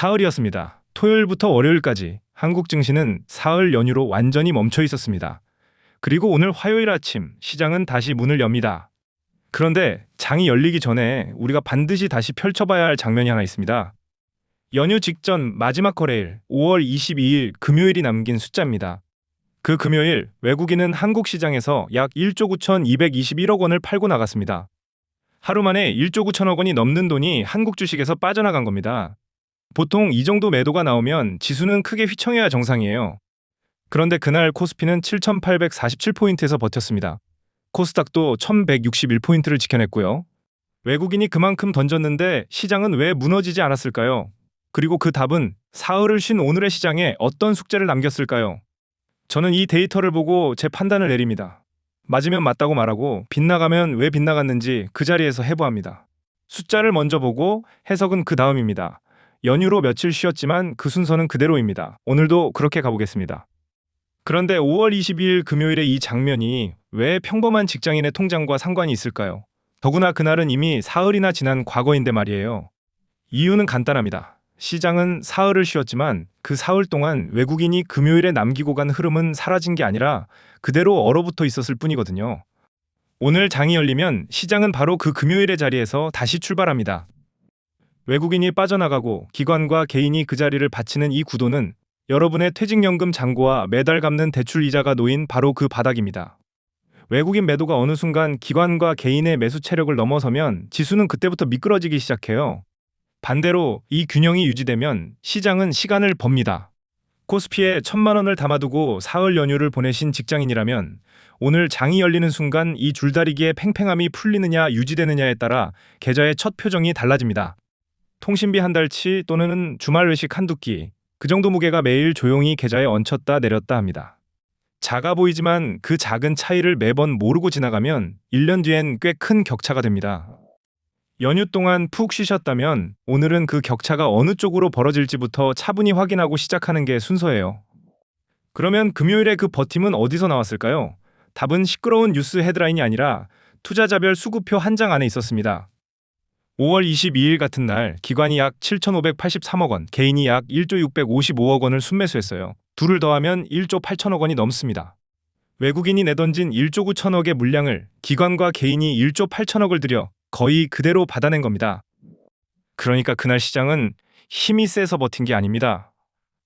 사흘이었습니다. 토요일부터 월요일까지 한국 증시는 사흘 연휴로 완전히 멈춰 있었습니다. 그리고 오늘 화요일 아침 시장은 다시 문을 엽니다. 그런데 장이 열리기 전에 우리가 반드시 다시 펼쳐봐야 할 장면이 하나 있습니다. 연휴 직전 마지막 거래일 5월 22일 금요일이 남긴 숫자입니다. 그 금요일 외국인은 한국 시장에서 약 1조 9,221억 원을 팔고 나갔습니다. 하루 만에 1조 9천억 원이 넘는 돈이 한국 주식에서 빠져나간 겁니다. 보통 이 정도 매도가 나오면 지수는 크게 휘청여야 정상이에요. 그런데 그날 코스피는 7,847포인트에서 버텼습니다. 코스닥도 1,161포인트를 지켜냈고요. 외국인이 그만큼 던졌는데 시장은 왜 무너지지 않았을까요? 그리고 그 답은 사흘을 쉰 오늘의 시장에 어떤 숙제를 남겼을까요? 저는 이 데이터를 보고 제 판단을 내립니다. 맞으면 맞다고 말하고 빗나가면 왜 빗나갔는지 그 자리에서 해부합니다. 숫자를 먼저 보고 해석은 그 다음입니다. 연휴로 며칠 쉬었지만 그 순서는 그대로입니다. 오늘도 그렇게 가보겠습니다. 그런데 5월 22일 금요일의 이 장면이 왜 평범한 직장인의 통장과 상관이 있을까요? 더구나 그날은 이미 사흘이나 지난 과거인데 말이에요. 이유는 간단합니다. 시장은 사흘을 쉬었지만 그 사흘 동안 외국인이 금요일에 남기고 간 흐름은 사라진 게 아니라 그대로 얼어붙어 있었을 뿐이거든요. 오늘 장이 열리면 시장은 바로 그 금요일의 자리에서 다시 출발합니다. 외국인이 빠져나가고 기관과 개인이 그 자리를 바치는 이 구도는 여러분의 퇴직연금 잔고와 매달 갚는 대출 이자가 놓인 바로 그 바닥입니다. 외국인 매도가 어느 순간 기관과 개인의 매수 체력을 넘어서면 지수는 그때부터 미끄러지기 시작해요. 반대로 이 균형이 유지되면 시장은 시간을 법니다. 코스피에 1,000만 원을 담아두고 사흘 연휴를 보내신 직장인이라면 오늘 장이 열리는 순간 이 줄다리기의 팽팽함이 풀리느냐 유지되느냐에 따라 계좌의 첫 표정이 달라집니다. 통신비 한 달치 또는 주말 외식 한두 끼, 그 정도 무게가 매일 조용히 계좌에 얹혔다 내렸다 합니다. 작아 보이지만 그 작은 차이를 매번 모르고 지나가면 1년 뒤엔 꽤 큰 격차가 됩니다. 연휴 동안 푹 쉬셨다면 오늘은 그 격차가 어느 쪽으로 벌어질지부터 차분히 확인하고 시작하는 게 순서예요. 그러면 금요일에 그 버팀은 어디서 나왔을까요? 답은 시끄러운 뉴스 헤드라인이 아니라 투자자별 수급표 한 장 안에 있었습니다. 5월 22일 같은 날 기관이 약 7,583억 원, 개인이 약 1조 655억 원을 순매수했어요. 둘을 더하면 1조 8천억 원이 넘습니다. 외국인이 내던진 1조 9천억의 물량을 기관과 개인이 1조 8천억을 들여 거의 그대로 받아낸 겁니다. 그러니까 그날 시장은 힘이 세서 버틴 게 아닙니다.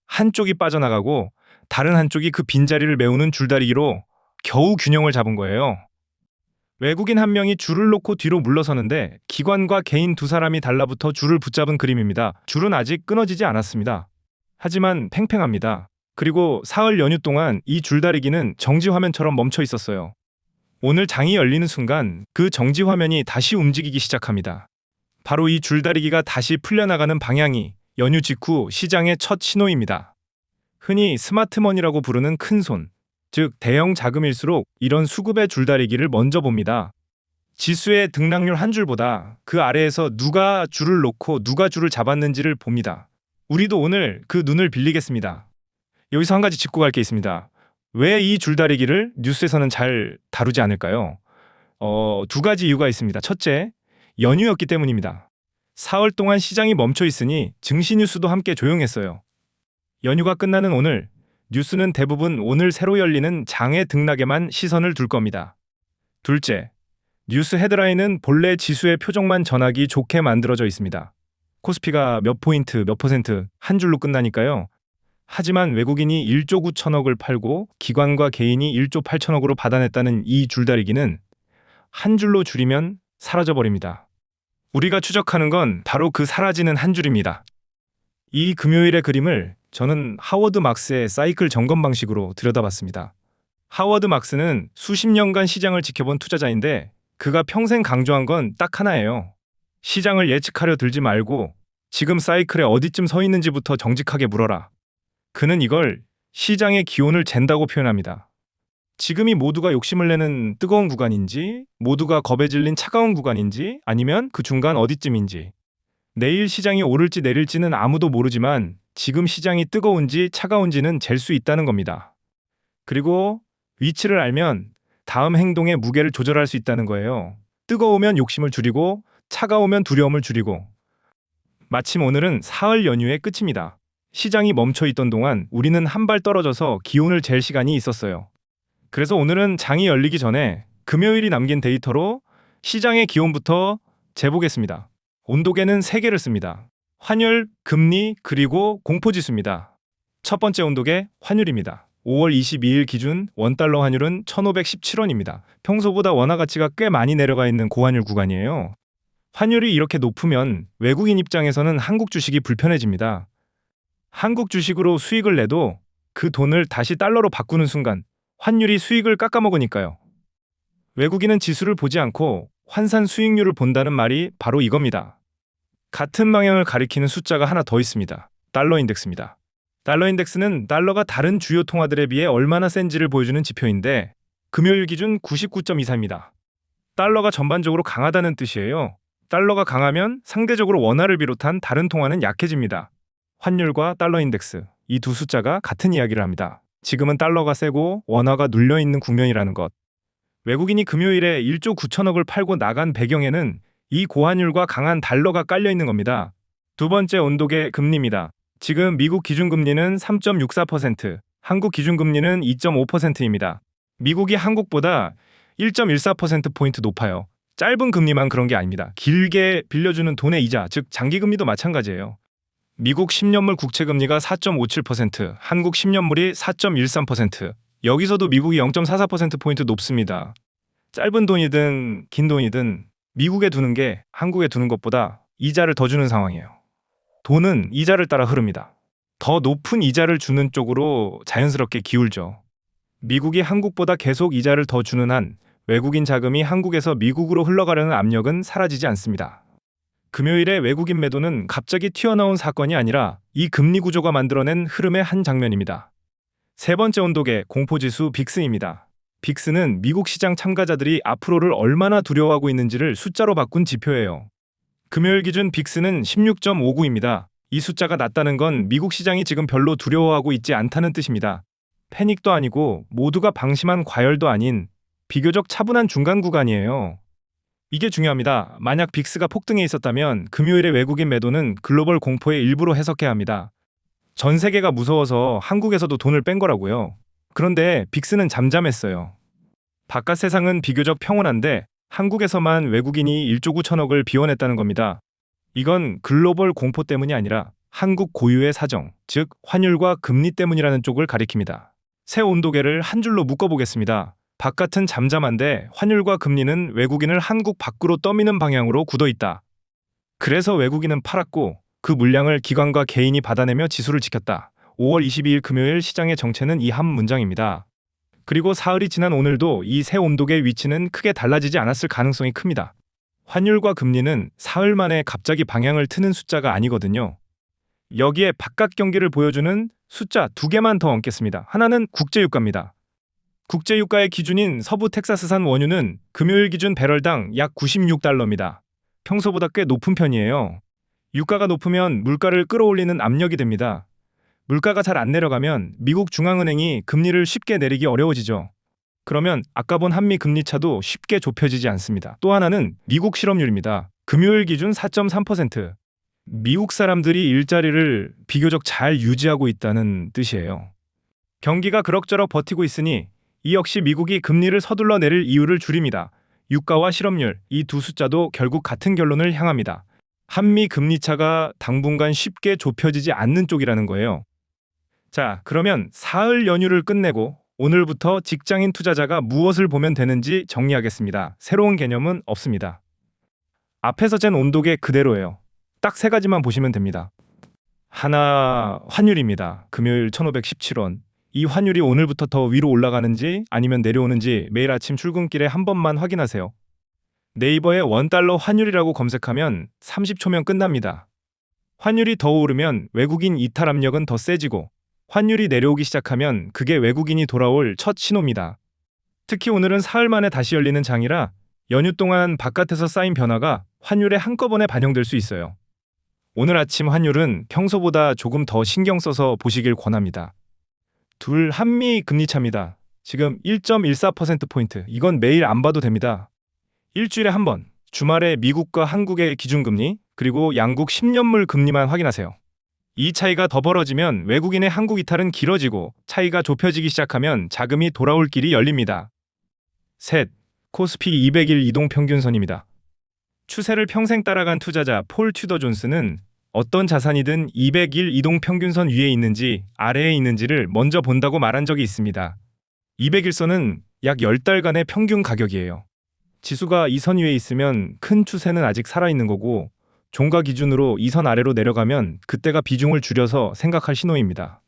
한쪽이 빠져나가고 다른 한쪽이 그 빈자리를 메우는 줄다리기로 겨우 균형을 잡은 거예요. 외국인 한 명이 줄을 놓고 뒤로 물러서는데 기관과 개인 두 사람이 달라붙어 줄을 붙잡은 그림입니다. 줄은 아직 끊어지지 않았습니다. 하지만 팽팽합니다. 그리고 사흘 연휴 동안 이 줄다리기는 정지 화면처럼 멈춰 있었어요. 오늘 장이 열리는 순간 그 정지 화면이 다시 움직이기 시작합니다. 바로 이 줄다리기가 다시 풀려나가는 방향이 연휴 직후 시장의 첫 신호입니다. 흔히 스마트머니라고 부르는 큰손, 즉 대형 자금일수록 이런 수급의 줄다리기를 먼저 봅니다. 지수의 등락률 한 줄보다 그 아래에서 누가 줄을 놓고 누가 줄을 잡았는지를 봅니다. 우리도 오늘 그 눈을 빌리겠습니다. 여기서 한 가지 짚고 갈 게 있습니다. 왜 이 줄다리기를 뉴스에서는 잘 다루지 않을까요? 두 가지 이유가 있습니다. 첫째, 연휴였기 때문입니다. 사흘 동안 시장이 멈춰 있으니 증시 뉴스도 함께 조용했어요. 연휴가 끝나는 오늘, 뉴스는 대부분 오늘 새로 열리는 장의 등락에만 시선을 둘 겁니다. 둘째, 뉴스 헤드라인은 본래 지수의 표정만 전하기 좋게 만들어져 있습니다. 코스피가 몇 포인트, 몇 퍼센트 한 줄로 끝나니까요. 하지만 외국인이 1조 9천억을 팔고 기관과 개인이 1조 8천억으로 받아냈다는 이 줄다리기는 한 줄로 줄이면 사라져버립니다. 우리가 추적하는 건 바로 그 사라지는 한 줄입니다. 이 금요일의 그림을 저는 하워드 막스의 사이클 점검 방식으로 들여다봤습니다. 하워드 막스는 수십 년간 시장을 지켜본 투자자인데 그가 평생 강조한 건 딱 하나예요. 시장을 예측하려 들지 말고 지금 사이클에 어디쯤 서 있는지부터 정직하게 물어라. 그는 이걸 시장의 기온을 잰다고 표현합니다. 지금이 모두가 욕심을 내는 뜨거운 구간인지, 모두가 겁에 질린 차가운 구간인지, 아니면 그 중간 어디쯤인지. 내일 시장이 오를지 내릴지는 아무도 모르지만 지금 시장이 뜨거운지 차가운지는 잴 수 있다는 겁니다. 그리고 위치를 알면 다음 행동의 무게를 조절할 수 있다는 거예요. 뜨거우면 욕심을 줄이고 차가우면 두려움을 줄이고. 마침 오늘은 사흘 연휴의 끝입니다. 시장이 멈춰 있던 동안 우리는 한 발 떨어져서 기온을 잴 시간이 있었어요. 그래서 오늘은 장이 열리기 전에 금요일이 남긴 데이터로 시장의 기온부터 재보겠습니다. 온도계는 3개를 씁니다. 환율, 금리, 그리고 공포지수입니다. 첫 번째 온도계 환율입니다. 5월 22일 기준 원달러 환율은 1,517원입니다. 평소보다 원화 가치가 꽤 많이 내려가 있는 고환율 구간이에요. 환율이 이렇게 높으면 외국인 입장에서는 한국 주식이 불편해집니다. 한국 주식으로 수익을 내도 그 돈을 다시 달러로 바꾸는 순간 환율이 수익을 깎아먹으니까요. 외국인은 지수를 보지 않고 환산 수익률을 본다는 말이 바로 이겁니다. 같은 방향을 가리키는 숫자가 하나 더 있습니다. 달러 인덱스입니다. 달러 인덱스는 달러가 다른 주요 통화들에 비해 얼마나 센지를 보여주는 지표인데 금요일 기준 99.24입니다. 달러가 전반적으로 강하다는 뜻이에요. 달러가 강하면 상대적으로 원화를 비롯한 다른 통화는 약해집니다. 환율과 달러 인덱스, 이 두 숫자가 같은 이야기를 합니다. 지금은 달러가 세고 원화가 눌려있는 국면이라는 것. 외국인이 금요일에 1조 9천억을 팔고 나간 배경에는 이 고환율과 강한 달러가 깔려있는 겁니다. 두 번째 온도계 금리입니다. 지금 미국 기준금리는 3.64%, 한국 기준금리는 2.5%입니다. 미국이 한국보다 1.14%포인트 높아요. 짧은 금리만 그런 게 아닙니다. 길게 빌려주는 돈의 이자, 즉 장기금리도 마찬가지예요. 미국 10년물 국채금리가 4.57%, 한국 10년물이 4.13%. 여기서도 미국이 0.44%포인트 높습니다. 짧은 돈이든 긴 돈이든 미국에 두는 게 한국에 두는 것보다 이자를 더 주는 상황이에요. 돈은 이자를 따라 흐릅니다. 더 높은 이자를 주는 쪽으로 자연스럽게 기울죠. 미국이 한국보다 계속 이자를 더 주는 한 외국인 자금이 한국에서 미국으로 흘러가려는 압력은 사라지지 않습니다. 금요일에 외국인 매도는 갑자기 튀어나온 사건이 아니라 이 금리 구조가 만들어낸 흐름의 한 장면입니다. 세 번째 온도계 공포지수 빅스입니다. 빅스는 미국 시장 참가자들이 앞으로를 얼마나 두려워하고 있는지를 숫자로 바꾼 지표예요. 금요일 기준 빅스는 16.59입니다. 이 숫자가 낮다는 건 미국 시장이 지금 별로 두려워하고 있지 않다는 뜻입니다. 패닉도 아니고 모두가 방심한 과열도 아닌 비교적 차분한 중간 구간이에요. 이게 중요합니다. 만약 빅스가 폭등해 있었다면 금요일의 외국인 매도는 글로벌 공포의 일부로 해석해야 합니다. 전 세계가 무서워서 한국에서도 돈을 뺀 거라고요. 그런데 빅스는 잠잠했어요. 바깥 세상은 비교적 평온한데 한국에서만 외국인이 1조 9천억을 비워냈다는 겁니다. 이건 글로벌 공포 때문이 아니라 한국 고유의 사정, 즉 환율과 금리 때문이라는 쪽을 가리킵니다. 새 온도계를 한 줄로 묶어보겠습니다. 바깥은 잠잠한데 환율과 금리는 외국인을 한국 밖으로 떠미는 방향으로 굳어있다. 그래서 외국인은 팔았고 그 물량을 기관과 개인이 받아내며 지수를 지켰다. 5월 22일 금요일 시장의 정체는 이 한 문장입니다. 그리고 사흘이 지난 오늘도 이 새 온도계 위치는 크게 달라지지 않았을 가능성이 큽니다. 환율과 금리는 사흘 만에 갑자기 방향을 트는 숫자가 아니거든요. 여기에 바깥 경기를 보여주는 숫자 2개만 더 얹겠습니다. 하나는 국제유가입니다. 국제유가의 기준인 서부 텍사스산 원유는 금요일 기준 배럴당 약 96달러입니다. 평소보다 꽤 높은 편이에요. 유가가 높으면 물가를 끌어올리는 압력이 됩니다. 물가가 잘 안 내려가면 미국 중앙은행이 금리를 쉽게 내리기 어려워지죠. 그러면 아까 본 한미 금리 차도 쉽게 좁혀지지 않습니다. 또 하나는 미국 실업률입니다. 금요일 기준 4.3%. 미국 사람들이 일자리를 비교적 잘 유지하고 있다는 뜻이에요. 경기가 그럭저럭 버티고 있으니 이 역시 미국이 금리를 서둘러 내릴 이유를 줄입니다. 유가와 실업률, 이 두 숫자도 결국 같은 결론을 향합니다. 한미 금리 차가 당분간 쉽게 좁혀지지 않는 쪽이라는 거예요. 자, 그러면 사흘 연휴를 끝내고 오늘부터 직장인 투자자가 무엇을 보면 되는지 정리하겠습니다. 새로운 개념은 없습니다. 앞에서 잰 온도계 그대로예요. 딱 3가지만 보시면 됩니다. 하나, 환율입니다. 금요일 1,517원. 이 환율이 오늘부터 더 위로 올라가는지 아니면 내려오는지 매일 아침 출근길에 한 번만 확인하세요. 네이버에 원달러 환율이라고 검색하면 30초면 끝납니다. 환율이 더 오르면 외국인 이탈 압력은 더 세지고 환율이 내려오기 시작하면 그게 외국인이 돌아올 첫 신호입니다. 특히 오늘은 사흘 만에 다시 열리는 장이라 연휴 동안 바깥에서 쌓인 변화가 환율에 한꺼번에 반영될 수 있어요. 오늘 아침 환율은 평소보다 조금 더 신경 써서 보시길 권합니다. 둘, 한미 금리 차입니다. 지금 1.14%포인트. 이건 매일 안 봐도 됩니다. 일주일에 한 번, 주말에 미국과 한국의 기준금리, 그리고 양국 10년물 금리만 확인하세요. 이 차이가 더 벌어지면 외국인의 한국 이탈은 길어지고 차이가 좁혀지기 시작하면 자금이 돌아올 길이 열립니다. 셋, 코스피 200일 이동평균선입니다. 추세를 평생 따라간 투자자 폴 튜더 존스는 어떤 자산이든 200일 이동평균선 위에 있는지 아래에 있는지를 먼저 본다고 말한 적이 있습니다. 200일선은 약 10달간의 평균 가격이에요. 지수가 이 선 위에 있으면 큰 추세는 아직 살아있는 거고 종가 기준으로 이 선 아래로 내려가면 그때가 비중을 줄여서 생각할 신호입니다.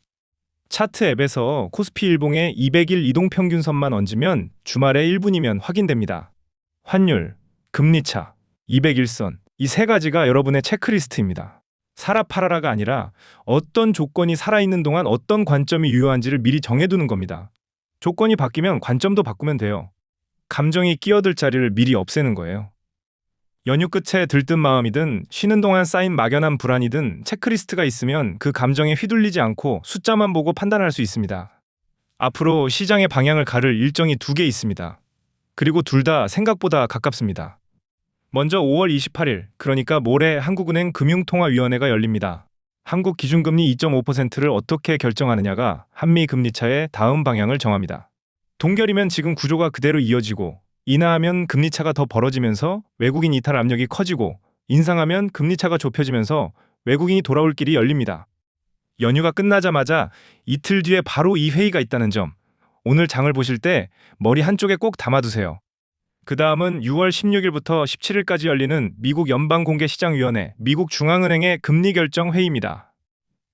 차트 앱에서 코스피 일봉의 200일 이동평균선만 얹으면 주말에 1분이면 확인됩니다. 환율, 금리차, 200일선 이 세 가지가 여러분의 체크리스트입니다. 사라 팔아라가 아니라 어떤 조건이 살아있는 동안 어떤 관점이 유효한지를 미리 정해두는 겁니다. 조건이 바뀌면 관점도 바꾸면 돼요. 감정이 끼어들 자리를 미리 없애는 거예요. 연휴 끝에 들뜬 마음이든 쉬는 동안 쌓인 막연한 불안이든 체크리스트가 있으면 그 감정에 휘둘리지 않고 숫자만 보고 판단할 수 있습니다. 앞으로 시장의 방향을 가를 일정이 2개 있습니다. 그리고 둘 다 생각보다 가깝습니다. 먼저 5월 28일, 그러니까 모레 한국은행 금융통화위원회가 열립니다. 한국 기준금리 2.5%를 어떻게 결정하느냐가 한미 금리차의 다음 방향을 정합니다. 동결이면 지금 구조가 그대로 이어지고 인하하면 금리차가 더 벌어지면서 외국인 이탈 압력이 커지고 인상하면 금리차가 좁혀지면서 외국인이 돌아올 길이 열립니다. 연휴가 끝나자마자 이틀 뒤에 바로 이 회의가 있다는 점, 오늘 장을 보실 때 머리 한쪽에 꼭 담아두세요. 그 다음은 6월 16일부터 17일까지 열리는 미국 연방공개시장위원회, 미국 중앙은행의 금리 결정 회의입니다.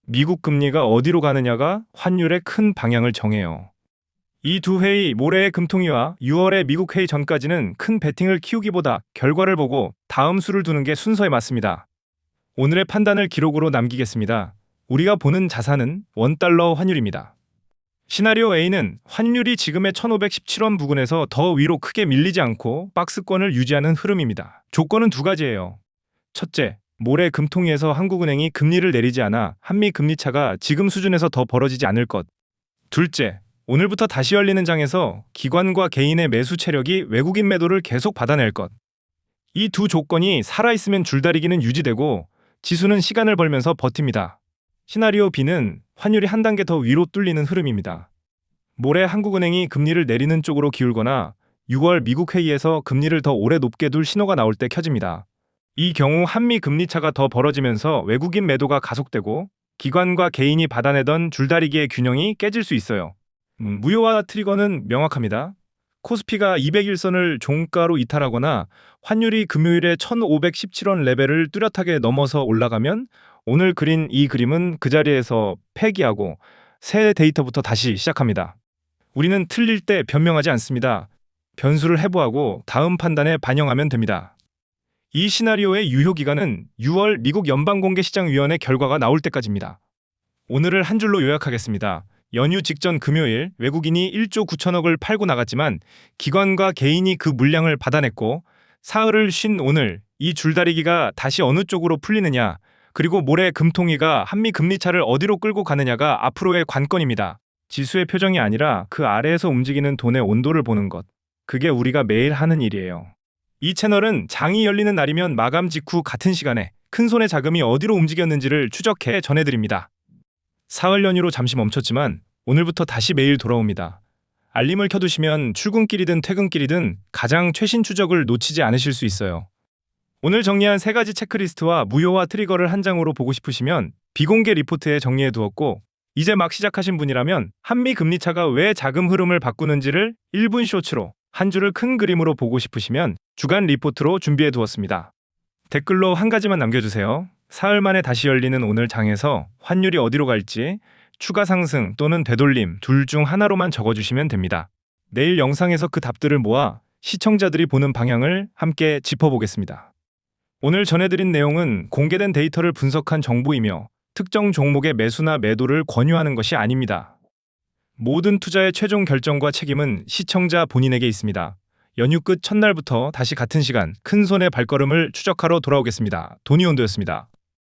미국 금리가 어디로 가느냐가 환율의 큰 방향을 정해요. 이 두 회의, 모레의 금통위와 6월의 미국 회의 전까지는 큰 베팅을 키우기보다 결과를 보고 다음 수를 두는 게 순서에 맞습니다. 오늘의 판단을 기록으로 남기겠습니다. 우리가 보는 자산은 원달러 환율입니다. 시나리오 A는 환율이 지금의 1517원 부근에서 더 위로 크게 밀리지 않고 박스권을 유지하는 흐름입니다. 조건은 2가지예요. 첫째, 모레 금통위에서 한국은행이 금리를 내리지 않아 한미 금리차가 지금 수준에서 더 벌어지지 않을 것. 둘째, 오늘부터 다시 열리는 장에서 기관과 개인의 매수 체력이 외국인 매도를 계속 받아낼 것. 이 두 조건이 살아있으면 줄다리기는 유지되고 지수는 시간을 벌면서 버팁니다. 시나리오 B는 환율이 한 단계 더 위로 뚫리는 흐름입니다. 모레 한국은행이 금리를 내리는 쪽으로 기울거나 6월 미국 회의에서 금리를 더 오래 높게 둘 신호가 나올 때 켜집니다. 이 경우 한미 금리차가 더 벌어지면서 외국인 매도가 가속되고 기관과 개인이 받아내던 줄다리기의 균형이 깨질 수 있어요. 무효화 트리거는 명확합니다. 코스피가 200일선을 종가로 이탈하거나 환율이 금요일에 1517원 레벨을 뚜렷하게 넘어서 올라가면 오늘 그린 이 그림은 그 자리에서 폐기하고 새 데이터부터 다시 시작합니다. 우리는 틀릴 때 변명하지 않습니다. 변수를 해부하고 다음 판단에 반영하면 됩니다. 이 시나리오의 유효기간은 6월 미국 연방공개시장위원회 결과가 나올 때까지입니다. 오늘을 한 줄로 요약하겠습니다. 연휴 직전 금요일 외국인이 1조 9천억을 팔고 나갔지만 기관과 개인이 그 물량을 받아냈고 사흘을 쉰 오늘 이 줄다리기가 다시 어느 쪽으로 풀리느냐 그리고 모레 금통위가 한미 금리차를 어디로 끌고 가느냐가 앞으로의 관건입니다. 지수의 표정이 아니라 그 아래에서 움직이는 돈의 온도를 보는 것. 그게 우리가 매일 하는 일이에요. 이 채널은 장이 열리는 날이면 마감 직후 같은 시간에 큰손의 자금이 어디로 움직였는지를 추적해 전해드립니다. 사흘 연휴로 잠시 멈췄지만 오늘부터 다시 매일 돌아옵니다. 알림을 켜두시면 출근길이든 퇴근길이든 가장 최신 추적을 놓치지 않으실 수 있어요. 오늘 정리한 3가지 체크리스트와 무효화 트리거를 한 장으로 보고 싶으시면 비공개 리포트에 정리해 두었고 이제 막 시작하신 분이라면 한미 금리차가 왜 자금 흐름을 바꾸는지를 1분 쇼츠로 한 줄을 큰 그림으로 보고 싶으시면 주간 리포트로 준비해 두었습니다. 댓글로 한 가지만 남겨주세요. 사흘 만에 다시 열리는 오늘 장에서 환율이 어디로 갈지 추가 상승 또는 되돌림 둘 중 하나로만 적어주시면 됩니다. 내일 영상에서 그 답들을 모아 시청자들이 보는 방향을 함께 짚어보겠습니다. 오늘 전해드린 내용은 공개된 데이터를 분석한 정보이며 특정 종목의 매수나 매도를 권유하는 것이 아닙니다. 모든 투자의 최종 결정과 책임은 시청자 본인에게 있습니다. 연휴 끝 첫날부터 다시 같은 시간 큰 손의 발걸음을 추적하러 돌아오겠습니다. 도니온도였습니다.